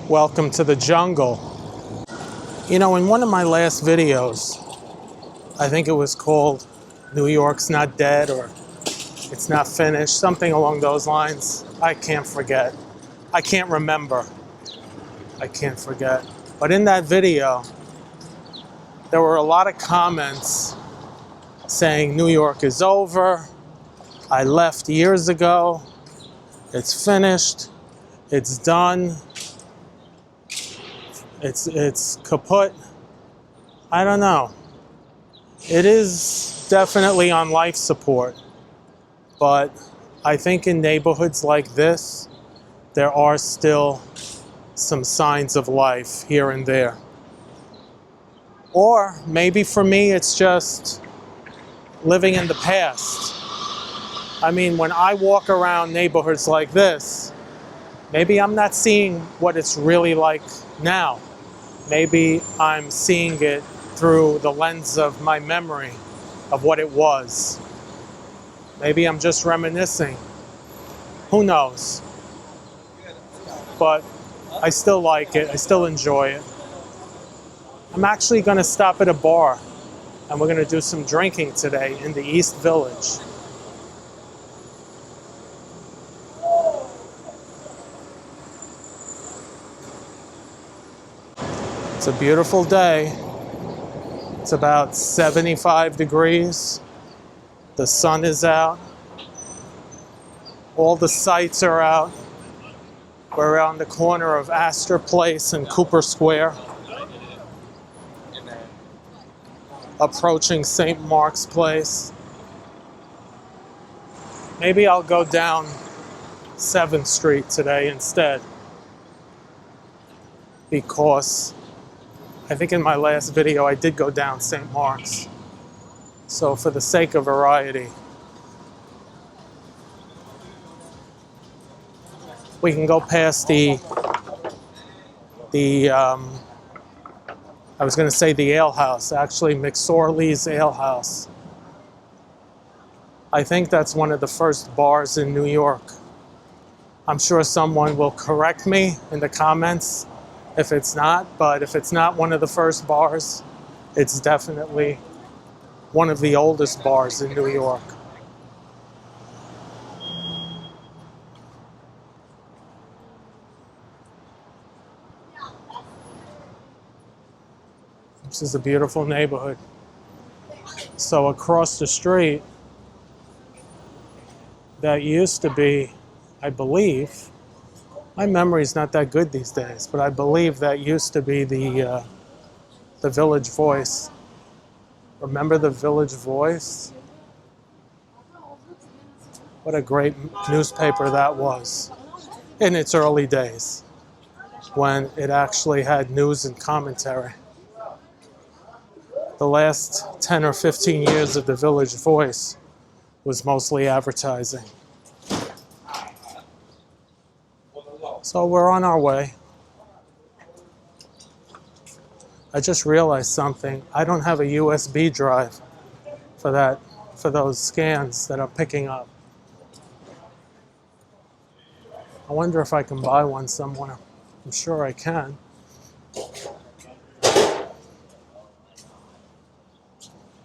Welcome to the jungle. You know, in one of my last videos, I think it was called New York's Not Dead or It's Not Finished, something along those lines. I can't forget. I can't remember. I can't forget. But in that video, there were a lot of comments saying New York is over. I left years ago. It's finished. It's done. It's kaput. I don't know. It is definitely on life support. But I think in neighborhoods like this, there are still some signs of life here and there. Or maybe for me, it's just living in the past. I mean, when I walk around neighborhoods like this, maybe I'm not seeing what it's really like now. Maybe I'm seeing it through the lens of my memory of what it was. Maybe I'm just reminiscing. Who knows? But I still like it. I still enjoy it. I'm actually going to stop at a bar, and we're going to do some drinking today in the East Village. It's a beautiful day. It's about 75 degrees. The sun is out. All the sights are out. We're around the corner of Astor Place and Cooper Square. Approaching St. Mark's Place. Maybe I'll go down 7th Street today instead. Because I think in my last video I did go down St. Mark's. So for the sake of variety, we can go past the I was going to say the ale house, actually McSorley's Ale House. I think that's one of the first bars in New York. I'm sure someone will correct me in the comments if it's not, but if it's not one of the first bars, it's definitely one of the oldest bars in New York. This is a beautiful neighborhood. So across the street, that used to be, I believe, my memory's not that good these days, but I believe that used to be the Village Voice. Remember the Village Voice? What a great newspaper that was in its early days, when it actually had news and commentary. The last 10 or 15 years of the Village Voice was mostly advertising. So we're on our way. I just realized something. I don't have a USB drive for those scans that I'm picking up. I wonder if I can buy one somewhere. I'm sure I can.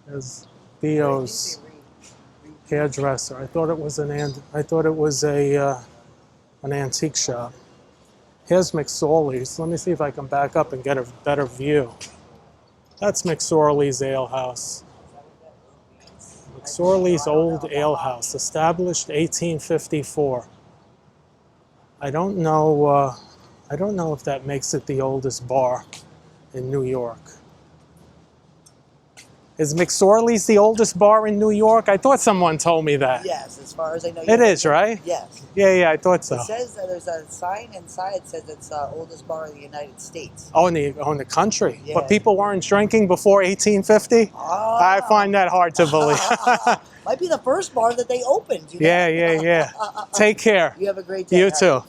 There's Theo's hairdresser. I thought it was an antique shop. Here's McSorley's. Let me see if I can back up and get a better view. That's McSorley's Ale House. McSorley's Old Ale House, established 1854. I don't know if that makes it the oldest bar in New York. Is McSorley's the oldest bar in New York? I thought someone told me that. Yes, as far as I know. It is, right? Yes. Yeah, I thought so. It says that there's a sign inside that says it's the oldest bar in the United States. Oh, in the country? Yeah. But people weren't drinking before 1850? Oh. I find that hard to believe. Might be the first bar that they opened. You know? Yeah. Take care. You have a great day. You too.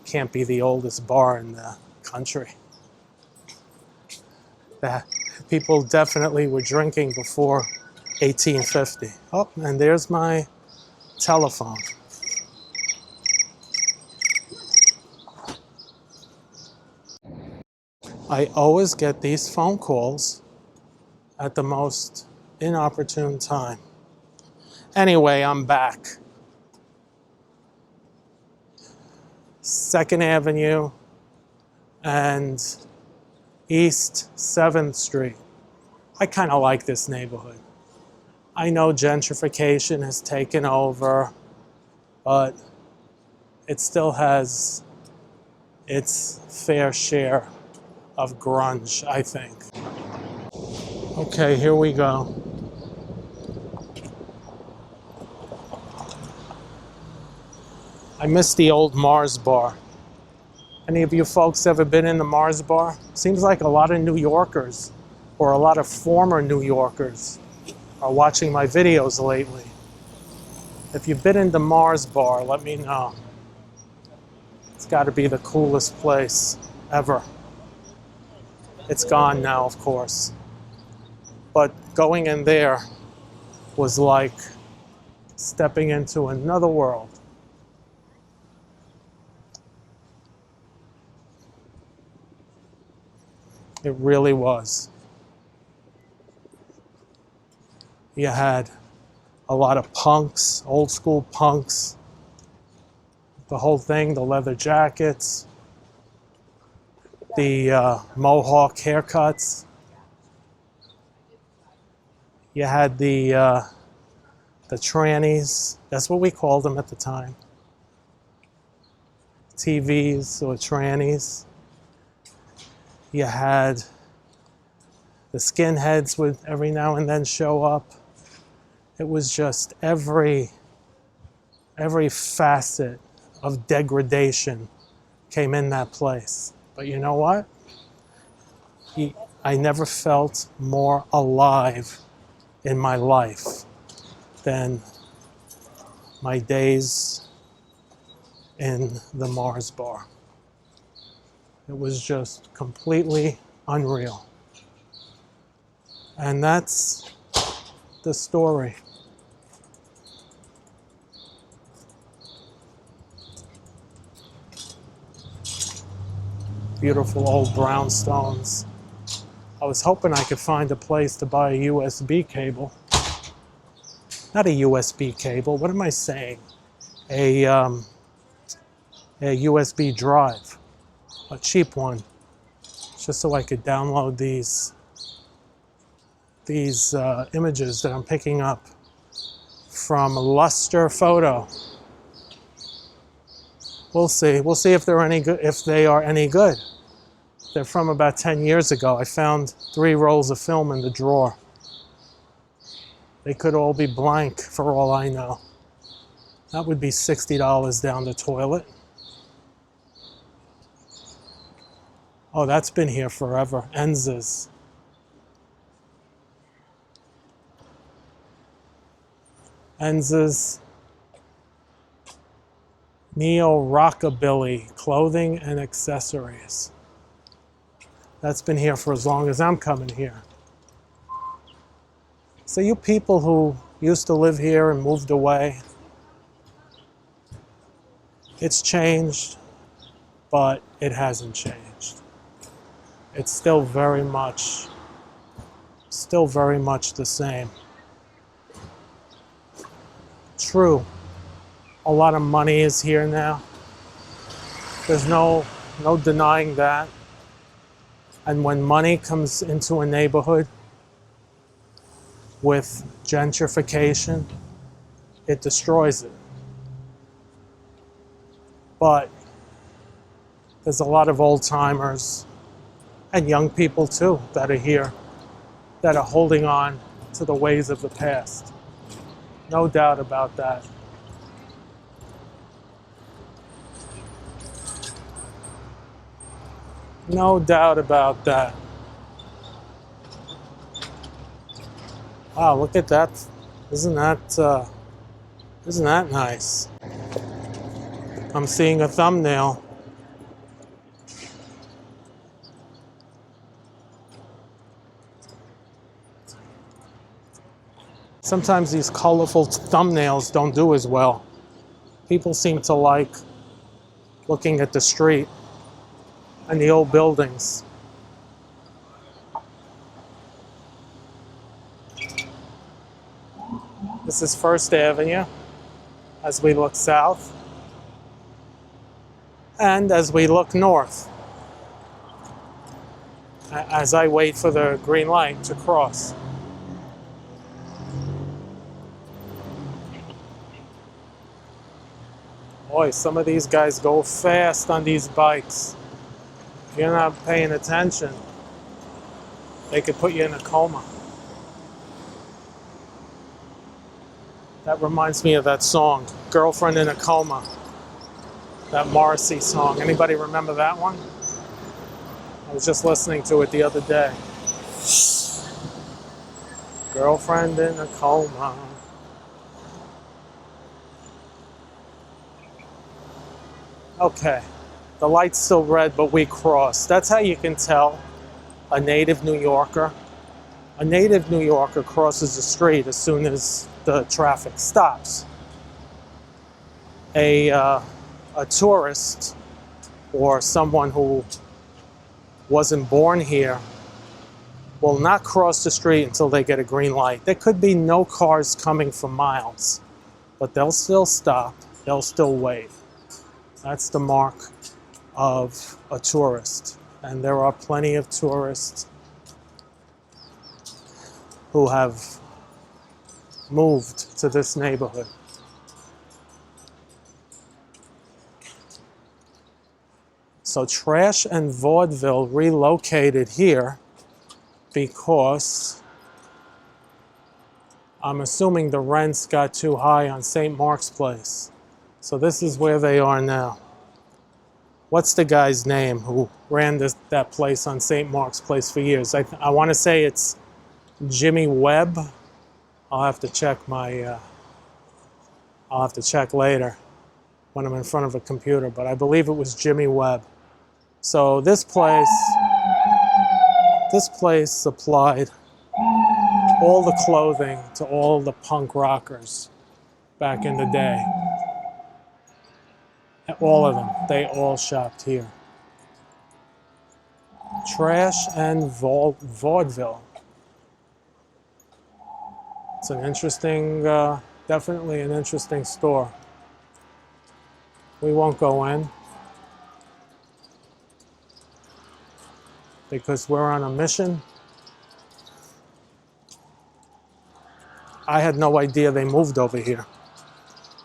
Can't be the oldest bar in the country. That people definitely were drinking before 1850. Oh, and there's my telephone. I always get these phone calls at the most inopportune time. Anyway, I'm back. 2nd Avenue and East 7th Street. I kind of like this neighborhood. I know gentrification has taken over, but it still has its fair share of grunge, I think. Okay, here we go. I miss the old Mars bar. Any of you folks ever been in the Mars bar? Seems like a lot of New Yorkers, or a lot of former New Yorkers, are watching my videos lately. If you've been in the Mars bar, let me know. It's got to be the coolest place ever. It's gone now, of course. But going in there was like stepping into another world. It really was. You had a lot of punks, old school punks, the whole thing, the leather jackets, the mohawk haircuts. You had the trannies, that's what we called them at the time. TVs or trannies. You had the skinheads would every now and then show up. It was just every facet of degradation came in that place. But you know what? I never felt more alive in my life than my days in the Mars bar. It was just completely unreal. And that's the story. Beautiful old brownstones. I was hoping I could find a place to buy a USB cable. Not a USB cable, what am I saying? A USB drive, a cheap one, just so I could download these images that I'm picking up from Luster Photo. We'll see if they're any good, if they are any good. They're from about 10 years ago. I found 3 rolls of film in the drawer. They could all be blank for all I know. That would be $60 down the toilet. Oh, that's been here forever. Enza's. Enza's Neo-Rockabilly Clothing and Accessories. That's been here for as long as I'm coming here. So you people who used to live here and moved away, it's changed, but it hasn't changed. It's still very much the same. True, a lot of money is here now. There's no denying that. And when money comes into a neighborhood with gentrification, it destroys it. But there's a lot of old timers and young people too that are here, that are holding on to the ways of the past. No doubt about that. No doubt about that. Wow, look at that. Isn't that nice? I'm seeing a thumbnail. Sometimes these colorful thumbnails don't do as well. People seem to like looking at the street and the old buildings. This is First Avenue as we look south and as we look north, as I wait for the green light to cross. Boy, some of these guys go fast on these bikes. If you're not paying attention, they could put you in a coma. That reminds me of that song, Girlfriend in a Coma. That Morrissey song. Anybody remember that one? I was just listening to it the other day. Girlfriend in a coma. Okay, the light's still red, but we crossed. That's how you can tell a native New Yorker. A native New Yorker crosses the street as soon as the traffic stops. A tourist or someone who wasn't born here will not cross the street until they get a green light. There could be no cars coming for miles, but they'll still stop, they'll still wait. That's the mark of a tourist. And there are plenty of tourists who have moved to this neighborhood. So Trash and Vaudeville relocated here because I'm assuming the rents got too high on St. Mark's Place. So this is where they are now. What's the guy's name who ran that place on St. Mark's Place for years? I want to say it's Jimmy Webb. I'll have to check I'll have to check later when I'm in front of a computer, but I believe it was Jimmy Webb. So this place supplied all the clothing to all the punk rockers back in the day. All of them, they all shopped here. Trash and Vaudeville. It's an interesting, definitely an interesting store. We won't go in because we're on a mission. I had no idea they moved over here.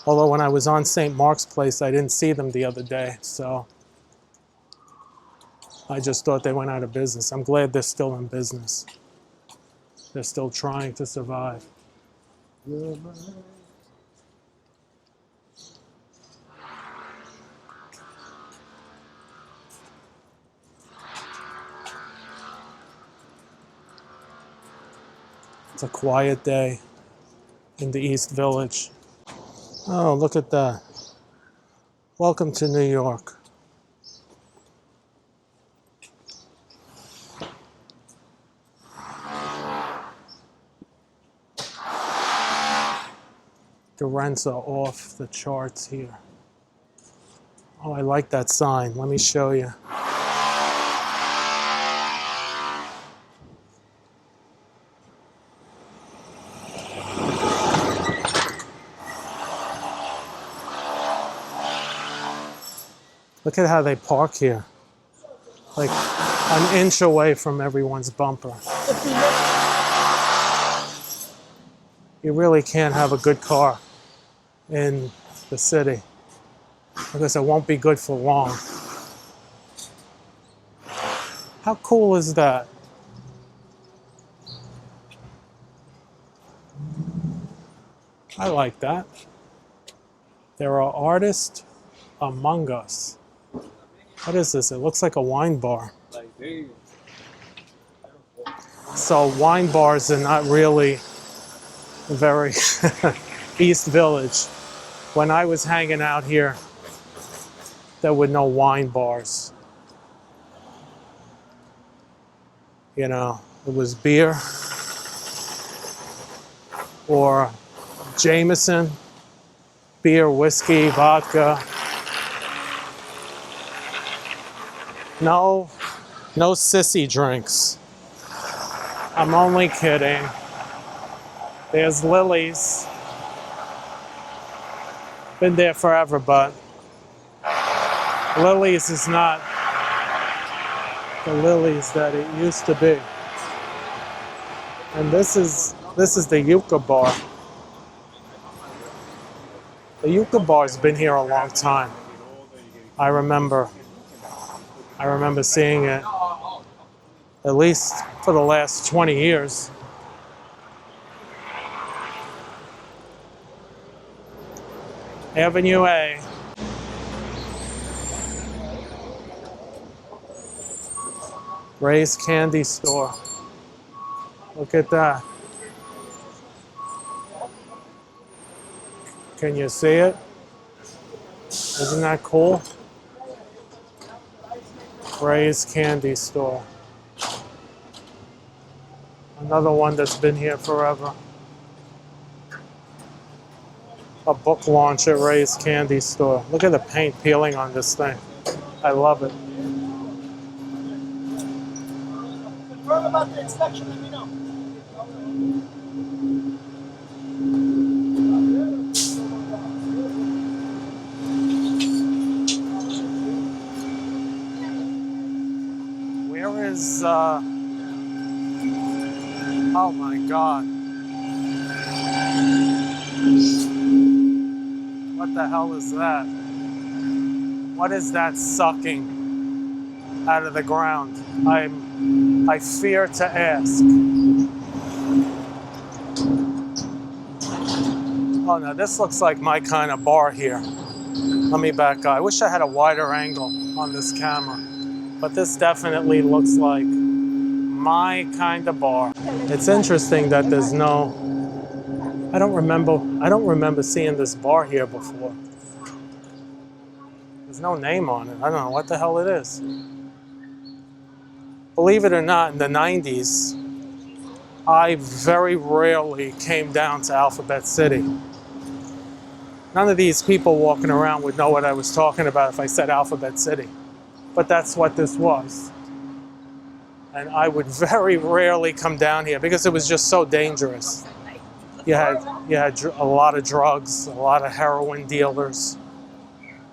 Although when I was on St. Mark's Place, I didn't see them the other day, so I just thought they went out of business. I'm glad they're still in business. They're still trying to survive. It's a quiet day in the East Village. Oh, look at that. Welcome to New York. The rents are off the charts here. Oh, I like that sign. Let me show you. Look at how they park here. Like an inch away from everyone's bumper. You really can't have a good car in the city because it won't be good for long. How cool is that? I like that. There are artists among us. What is this? It looks like a wine bar. So wine bars are not really very East Village. When I was hanging out here, there were no wine bars. You know, it was beer or Jameson, beer, whiskey, vodka. No sissy drinks. I'm only kidding. There's Lily's. Been there forever, but Lily's is not the Lily's that it used to be. And this is the Yucca Bar. The Yucca Bar's been here a long time. I remember seeing it at least for the last 20 years. Avenue A. Ray's Candy Store. Look at that. Can you see it? Isn't that cool? Ray's Candy Store. Another one that's been here forever. A book launch at Ray's Candy Store. Look at the paint peeling on this thing. I love it. Confirm about the inspection, let me know. Where is, oh my God. What the hell is that? What is that sucking out of the ground? I fear to ask. Oh no, this looks like my kind of bar here. Let me back up. I wish I had a wider angle on this camera, but this definitely looks like my kind of bar. It's interesting that there's no, I don't remember seeing this bar here before. There's no name on it. I don't know what the hell it is. Believe it or not, in the 90s, I very rarely came down to Alphabet City. None of these people walking around would know what I was talking about if I said Alphabet City. But that's what this was. And I would very rarely come down here because it was just so dangerous. You had a lot of drugs, a lot of heroin dealers.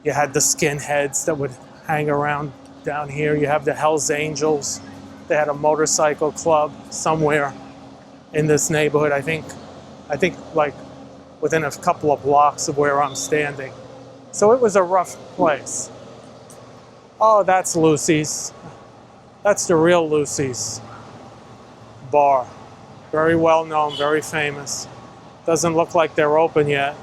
You had the skinheads that would hang around down here. You have the Hells Angels. They had a motorcycle club somewhere in this neighborhood. I think like within a couple of blocks of where I'm standing. So it was a rough place. Oh, that's Lucy's. That's the real Lucy's bar. Very well known, very famous. Doesn't look like they're open yet.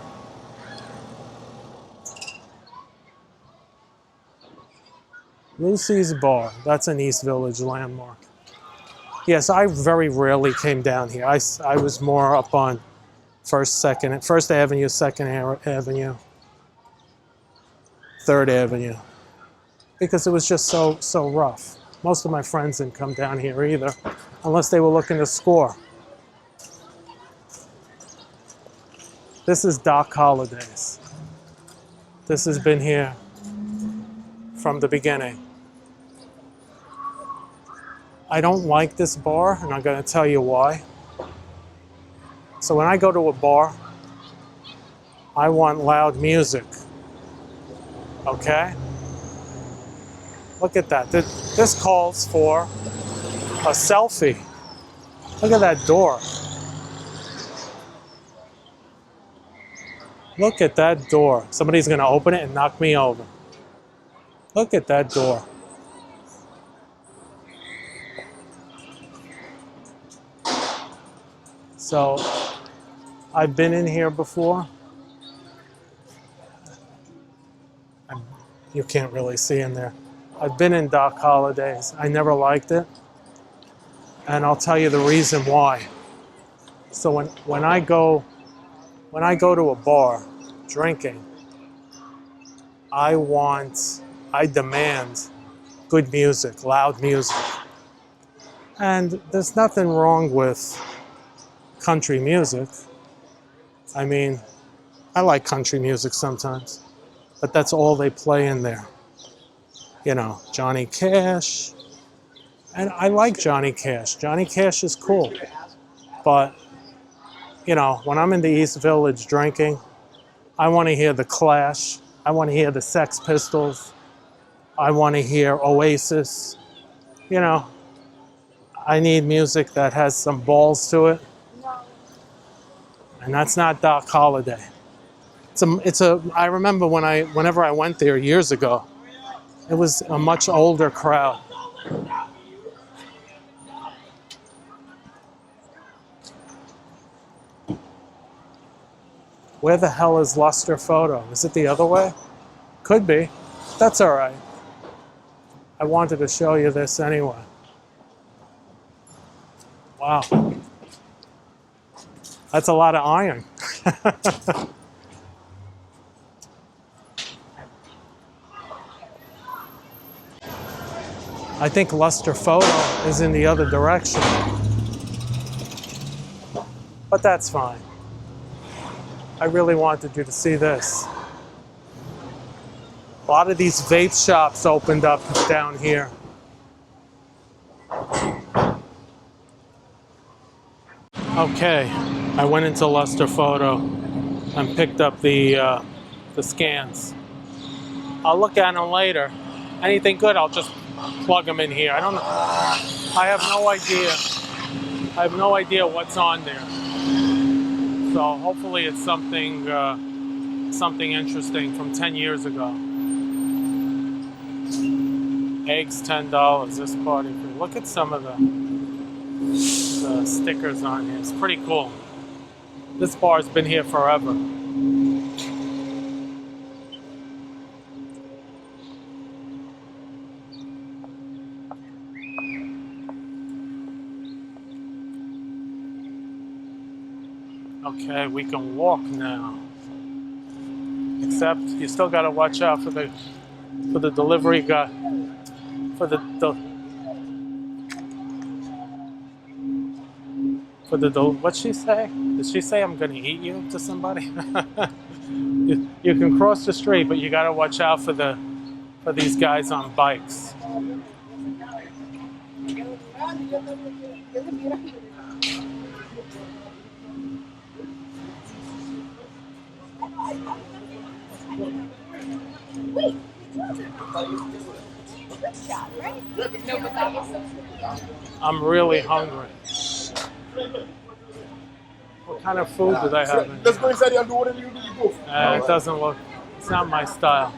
Lucy's Bar. That's an East Village landmark. Yes, I very rarely came down here. I was more up on First Avenue, 2nd Avenue, 3rd Avenue, because it was just so rough. Most of my friends didn't come down here either, unless they were looking to score. This is Doc Holliday's. This has been here from the beginning. I don't like this bar, and I'm going to tell you why. So when I go to a bar, I want loud music. Okay? Look at that. This calls for a selfie. Look at that door. Look at that door. Somebody's going to open it and knock me over. Look at that door. So, I've been in here before. You can't really see in there. I've been in Doc Holliday's. I never liked it. And I'll tell you the reason why. So when I go to a bar drinking, I demand good music, loud music. And there's nothing wrong with country music. I mean, I like country music sometimes, but that's all they play in there. You know, Johnny Cash. And I like Johnny Cash. Johnny Cash is cool. But, you know, when I'm in the East Village drinking, I want to hear the Clash. I want to hear the Sex Pistols. I want to hear Oasis. You know, I need music that has some balls to it. And that's not Doc Holliday. I remember whenever I went there years ago, it was a much older crowd. Where the hell is Luster Photo? Is it the other way? Could be. That's all right. I wanted to show you this anyway. Wow. That's a lot of iron. I think Luster Photo is in the other direction. But that's fine. I really wanted you to see this. A lot of these vape shops opened up down here. Okay, I went into Luster Photo and picked up the scans. I'll look at them later. Anything good, I'll just plug them in here. I don't know. I have no idea. I have no idea what's on there. So hopefully it's something interesting from 10 years ago. Eggs $10. This party free. Look at some of the stickers on here. It's pretty cool. This bar's been here forever. Okay, we can walk now. Except you still got to watch out for the delivery guy. What'd she say? Did she say I'm gonna eat you to somebody? you can cross the street, but you got to watch out for these guys on bikes. I'm really hungry. What kind of food do they have in Let's here? go inside and do whatever you do. You go. It doesn't look, it's not my style.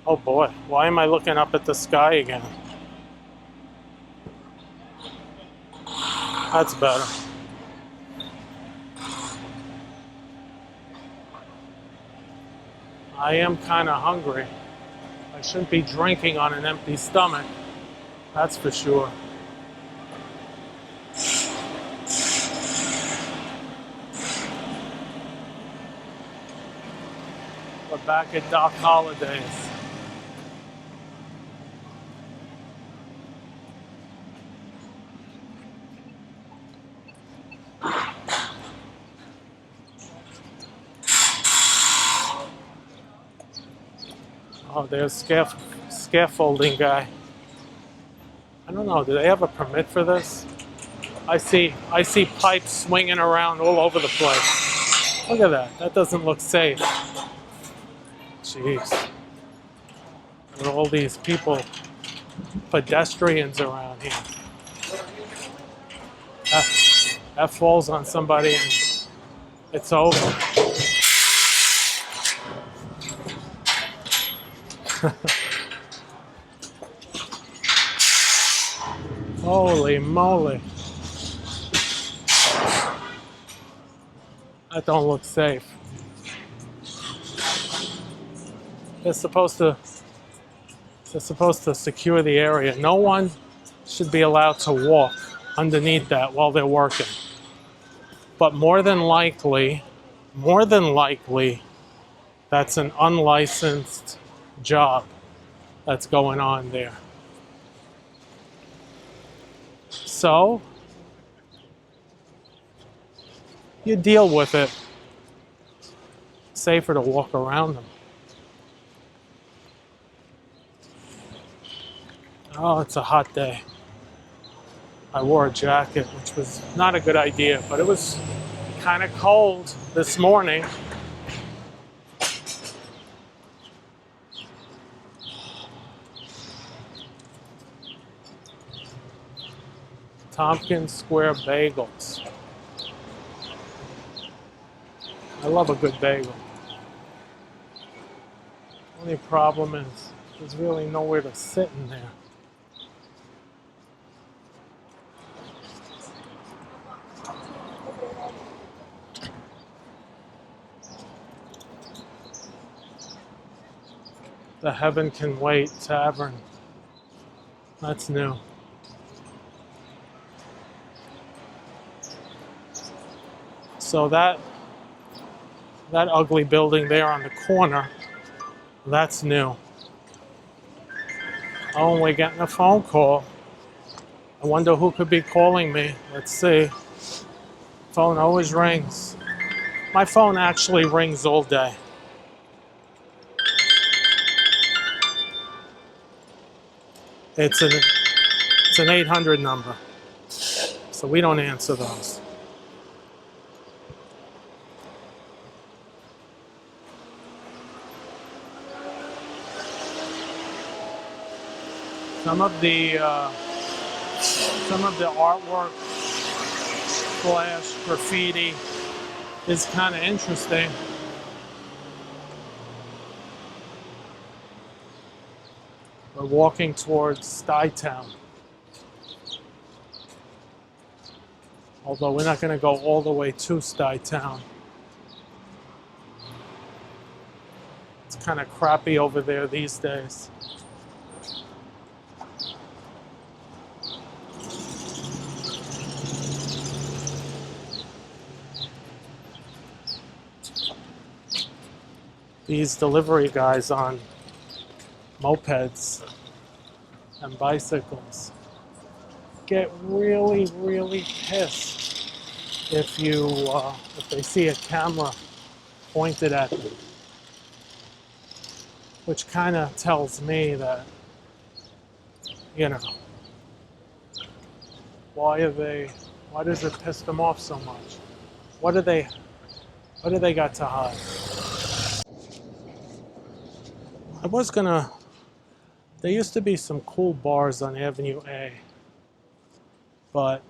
Oh boy, why am I looking up at the sky again? That's better. I am kind of hungry. I shouldn't be drinking on an empty stomach. That's for sure. We're back at Doc Holliday's. Oh, there's scaffolding guy. I don't know. Do they have a permit for this? I see pipes swinging around all over the place. Look at that. That doesn't look safe. Jeez. There are all these people, pedestrians around here. That falls on somebody and it's over. Holy moly. That don't look safe. They're supposed to secure the area. No one should be allowed to walk underneath that while they're working. But more than likely, that's an unlicensed job that's going on there. So, you deal with it. Safer to walk around them. Oh, it's a hot day. I wore a jacket, which was not a good idea, but it was kind of cold this morning. Tompkins Square bagels. I love a good bagel. Only problem is there's really nowhere to sit in there. The Heaven Can Wait Tavern. That's new. So that ugly building there on the corner, that's new. Oh, and we're getting a phone call. I wonder who could be calling me. Let's see. Phone always rings. My phone actually rings all day. It's an 800 number, so we don't answer those. Some of the artwork / graffiti is kind of interesting. We're walking towards Stuytown. Although we're not going to go all the way to Stuytown. It's kind of crappy over there these days. These delivery guys on mopeds and bicycles get really, really pissed if they see a camera pointed at them, which kind of tells me that, you know, why does it piss them off so much? What do they got to hide? There used to be some cool bars on Avenue A, but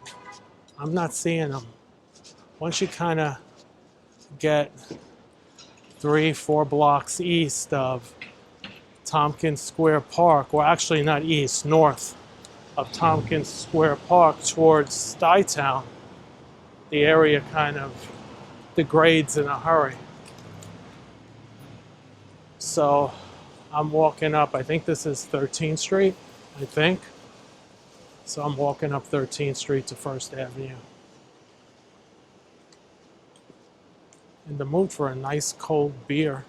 I'm not seeing them. Once you kind of get 3-4 blocks east of Tompkins Square Park, or actually not east, north of Tompkins Square Park towards Stuytown, the area kind of degrades in a hurry. So I'm walking up, I think this is 13th Street, I think. So I'm walking up 13th Street to First Avenue. In the mood for a nice cold beer.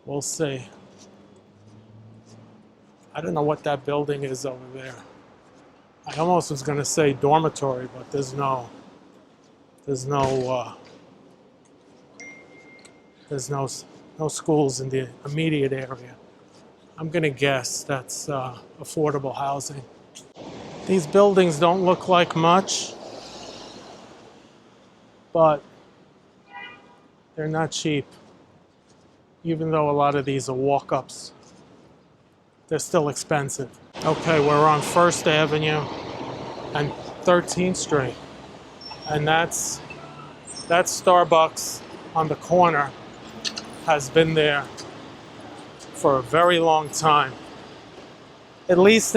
We'll see. I don't know what that building is over there. I almost was going to say dormitory, but there's no schools in the immediate area. I'm going to guess that's affordable housing. These buildings don't look like much, but they're not cheap. Even though a lot of these are walk-ups, they're still expensive. Okay, we're on First Avenue and 13th Street. And that's Starbucks on the corner has been there for a very long time. At least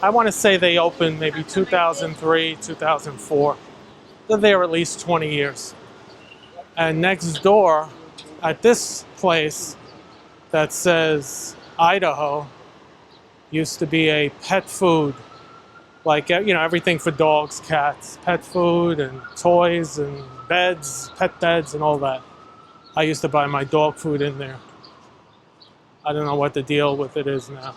I want to say they opened maybe 2003, 2004. They're there at least 20 years. And next door at this place that says Idaho used to be a pet food, like, you know, everything for dogs, cats, pet food and toys and beds, pet beds and all that. I used to buy my dog food in there. I don't know what the deal with it is now.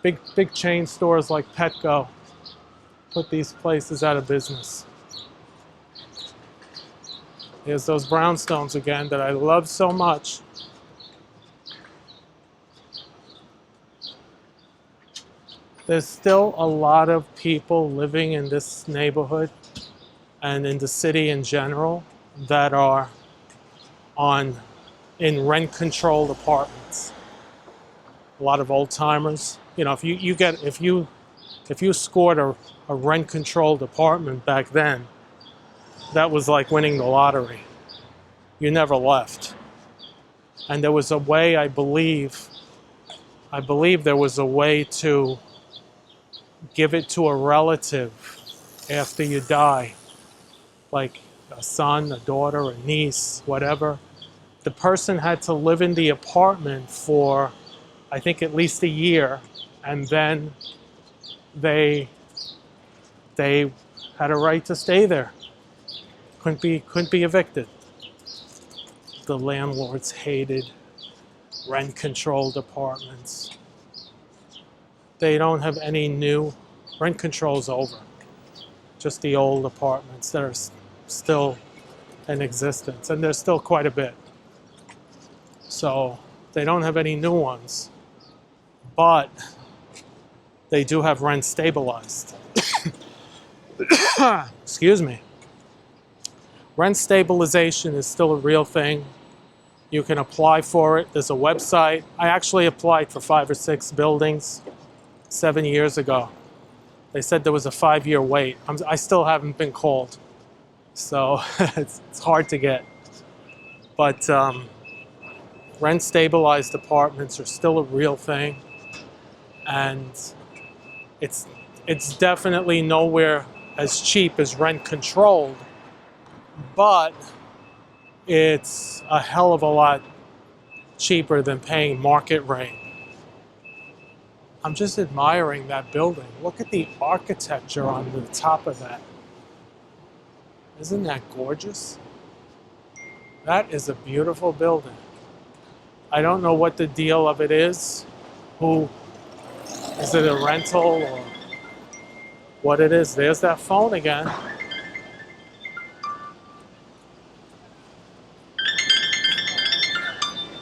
Big chain stores like Petco put these places out of business. Here's those brownstones again that I love so much. There's still a lot of people living in this neighborhood and in the city in general that are in rent-controlled apartments. A lot of old timers. You know, if you scored a rent-controlled apartment back then, that was like winning the lottery. You never left. And there was a way, I believe there was a way to give it to a relative after you die, like a son, a daughter, a niece, whatever. The person had to live in the apartment for, I think, at least a year, and then they had a right to stay there. Couldn't be evicted. The landlords hated rent-controlled apartments. They don't have any new rent controls over. Just the old apartments that are still in existence, and there's still quite a bit. So they don't have any new ones, but they do have rent stabilized. Excuse me. Rent stabilization is still a real thing. You can apply for it. There's a website. I actually applied for 5 or 6 buildings 7 years ago. They said there was a 5-year wait. I still haven't been called. So it's hard to get. But rent stabilized apartments are still a real thing. And it's definitely nowhere as cheap as rent controlled, but it's a hell of a lot cheaper than paying market rate. I'm just admiring that building. Look at the architecture on the top of that. Isn't that gorgeous? That is a beautiful building. I don't know what the deal of it is. Is it a rental or what it is? There's that phone again.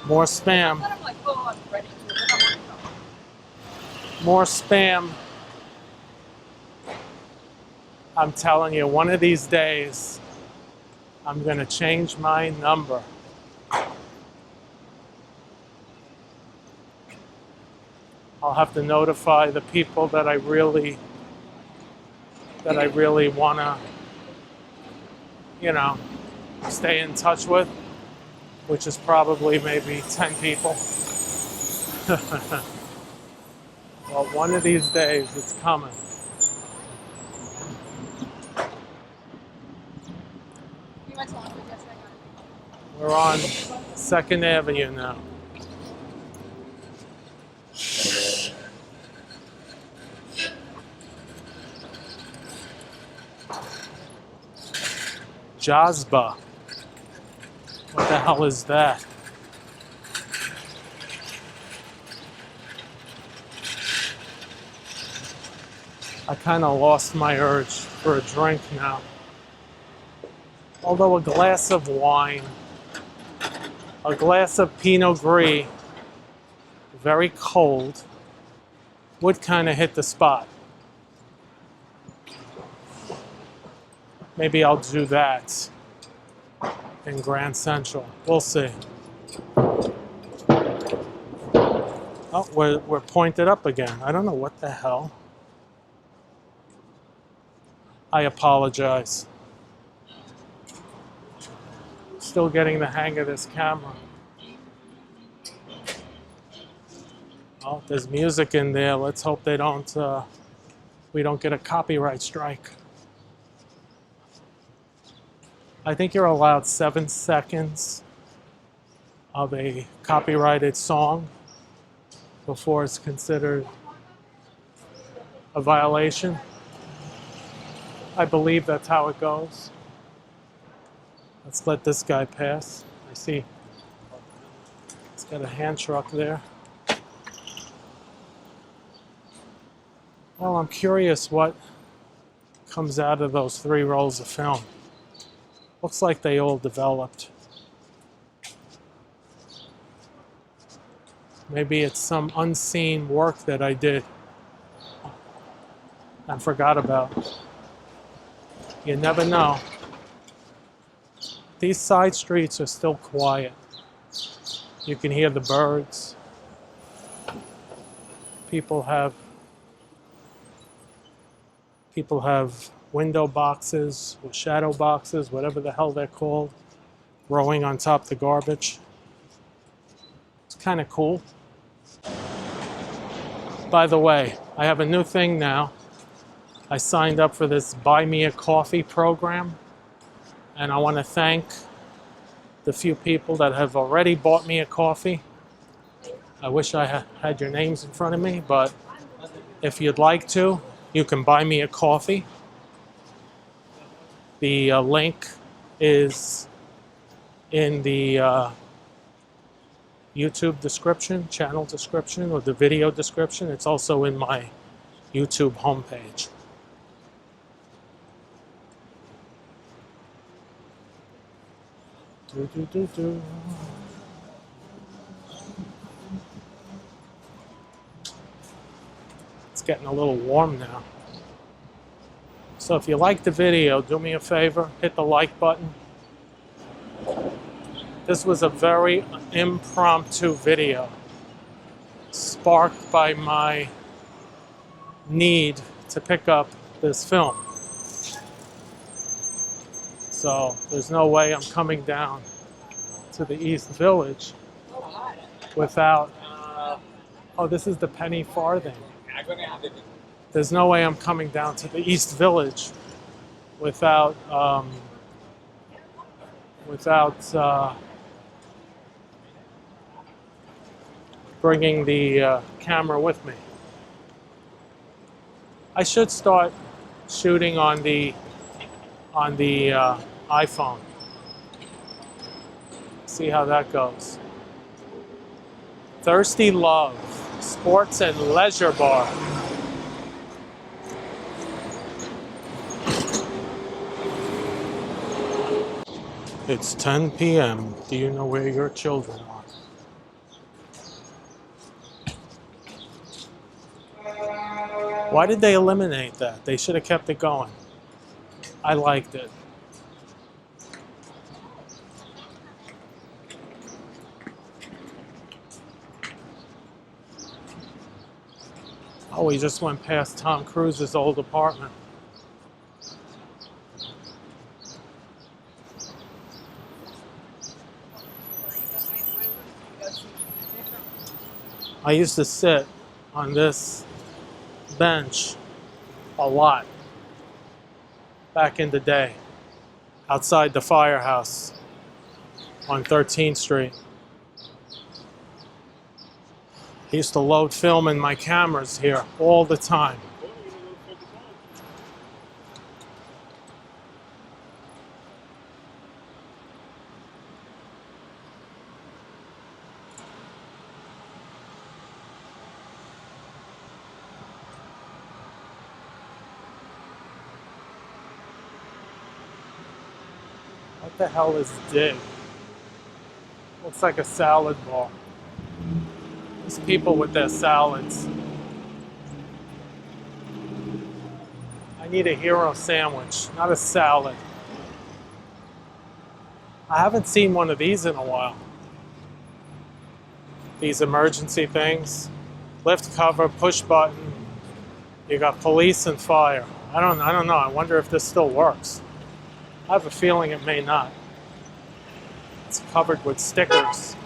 More spam. More spam. I'm telling you, one of these days, I'm going to change my number. I'll have to notify the people that I really want to, stay in touch with, which is probably maybe 10 people. Well, one of these days it's coming. We're on 2nd Avenue now. Jazba. What the hell is that? I kind of lost my urge for a drink now. Although a glass of wine, a glass of Pinot Gris, very cold, would kind of hit the spot. Maybe I'll do that in Grand Central. We'll see. Oh, we're pointed up again. I don't know what the hell. I apologize. Still getting the hang of this camera. Oh, there's music in there. Let's hope we don't get a copyright strike. I think you're allowed 7 seconds of a copyrighted song before it's considered a violation. I believe that's how it goes. Let's let this guy pass. I see he's got a hand truck there. Well, I'm curious what comes out of those 3 rolls of film. Looks like they all developed. Maybe it's some unseen work that I did and forgot about. You never know. These side streets are still quiet. You can hear the birds. People have window boxes or shadow boxes, whatever the hell they're called, growing on top of the garbage. It's kind of cool. By the way, I have a new thing now. I signed up for this Buy Me a Coffee program, and I want to thank the few people that have already bought me a coffee. I wish I had your names in front of me, but if you'd like to, you can buy me a coffee. The link is in the YouTube description, channel description, or the video description. It's also in my YouTube homepage. It's getting a little warm now. So if you like the video, do me a favor, hit the like button. This was a very impromptu video, sparked by my need to pick up this film. So there's no way I'm coming down to the East Village without, oh, this is the penny farthing. There's no way I'm coming down to the East Village without bringing the camera with me. I should start shooting on the iPhone. See how that goes. Thirsty Love, Sports and Leisure Bar. It's 10 p.m. Do you know where your children are? Why did they eliminate that? They should have kept it going. I liked it. Oh, we just went past Tom Cruise's old apartment. I used to sit on this bench a lot back in the day outside the firehouse on 13th Street. I used to load film in my cameras here all the time. What the hell is Dig? Looks like a salad bar. These people with their salads. I need a hero sandwich, not a salad. I haven't seen one of these in a while. These emergency things. Lift cover, push button. You got police and fire. I don't know. I wonder if this still works. I have a feeling it may not. It's covered with stickers.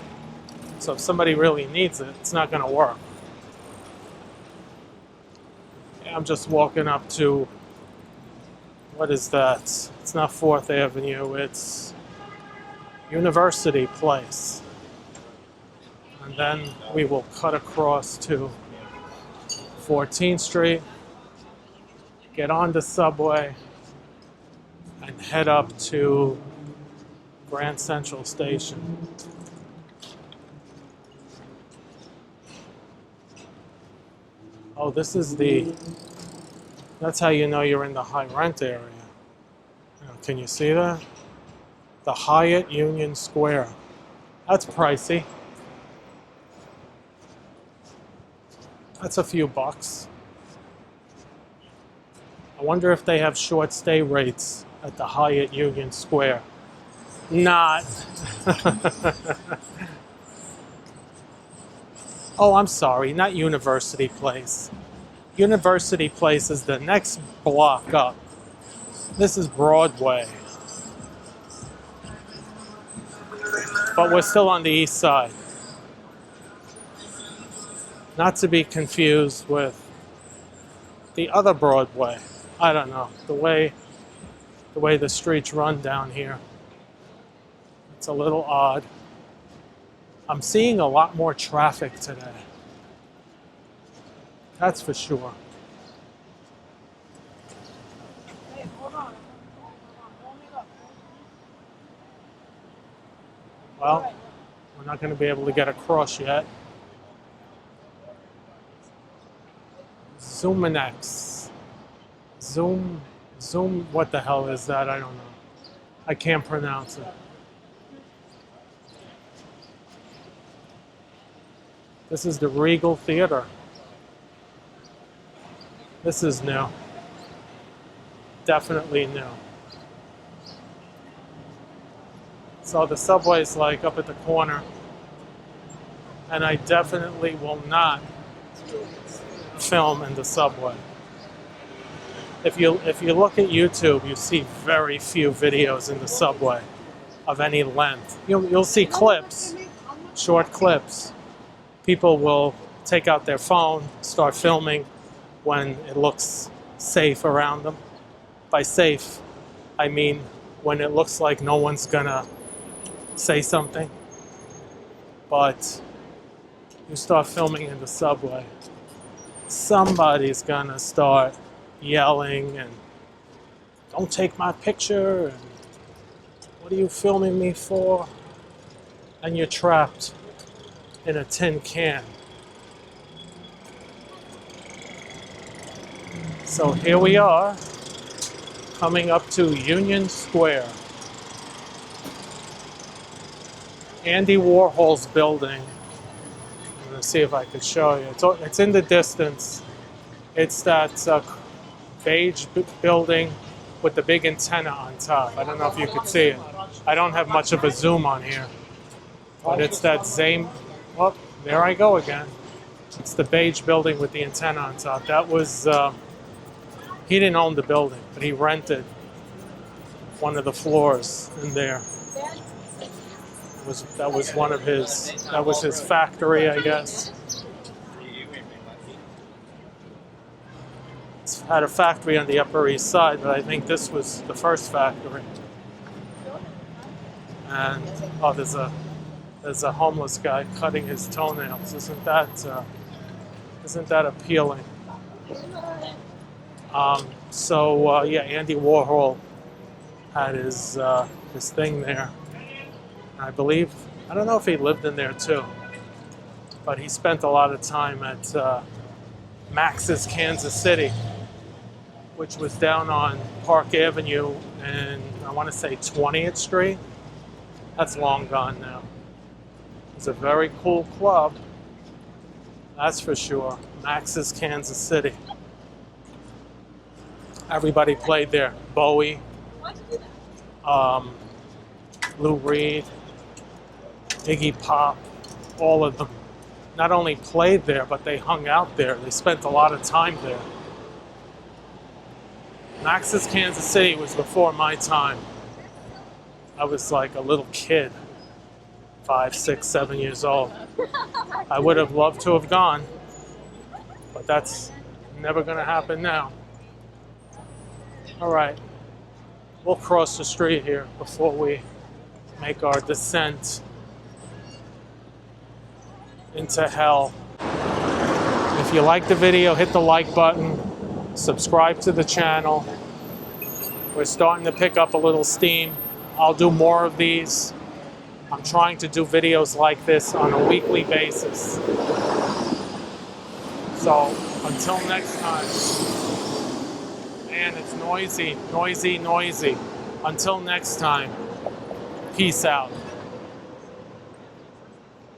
So if somebody really needs it, it's not going to work. Yeah, I'm just walking up to, what is that? It's not 4th Avenue, it's University Place. And then we will cut across to 14th Street, get on the subway, and head up to Grand Central Station. Oh, this is that's how you know you're in the high rent area. Can you see that? The Hyatt Union Square. That's pricey. That's a few bucks. I wonder if they have short stay rates at the Hyatt Union Square. Not. Oh, I'm sorry, not University Place. University Place is the next block up. This is Broadway. But we're still on the east side. Not to be confused with the other Broadway. I don't know, the way the streets run down here. It's a little odd. I'm seeing a lot more traffic today. That's for sure. Hey, hold on. Hold me up. Well, we're not going to be able to get across yet. Zoominex. Zoom, what the hell is that? I don't know. I can't pronounce it. This is the Regal Theater. This is new. Definitely new. So the subway's like up at the corner. And I definitely will not film in the subway. If you look at YouTube, you see very few videos in the subway of any length. You'll see clips, short clips. People will take out their phone, start filming when it looks safe around them. By safe, I mean when it looks like no one's gonna say something. But you start filming in the subway, somebody's gonna start yelling and don't take my picture and what are you filming me for? And you're trapped in a tin can. So here we are, coming up to Union Square. Andy Warhol's building. I'm gonna see if I could show you. It's in the distance. It's that beige building with the big antenna on top. I don't know if you could see it. I don't have much of a zoom on here. But it's that same, well, there I go again. It's the beige building with the antenna on top. That was, he didn't own the building, but he rented one of the floors in there. That was one of his, that was his factory, I guess. It's had a factory on the Upper East Side, but I think this was the first factory. And, oh, there's a homeless guy cutting his toenails. Isn't that appealing? Yeah, Andy Warhol had his thing there. I believe, I don't know if he lived in there too, but he spent a lot of time at Max's Kansas City, which was down on Park Avenue and I want to say 20th Street. That's long gone now. It's a very cool club, that's for sure. Max's Kansas City. Everybody played there. Bowie, Lou Reed, Iggy Pop, all of them. Not only played there, but they hung out there. They spent a lot of time there. Max's Kansas City was before my time. I was like a little kid, 5, 6, 7 years old. I would have loved to have gone, but that's never gonna happen now. All right, we'll cross the street here before we make our descent into hell. If you like the video, hit the like button, subscribe to the channel. We're starting to pick up a little steam. I'll do more of these. I'm trying to do videos like this on a weekly basis. So until next time, man, it's noisy, noisy, noisy. Until next time, peace out.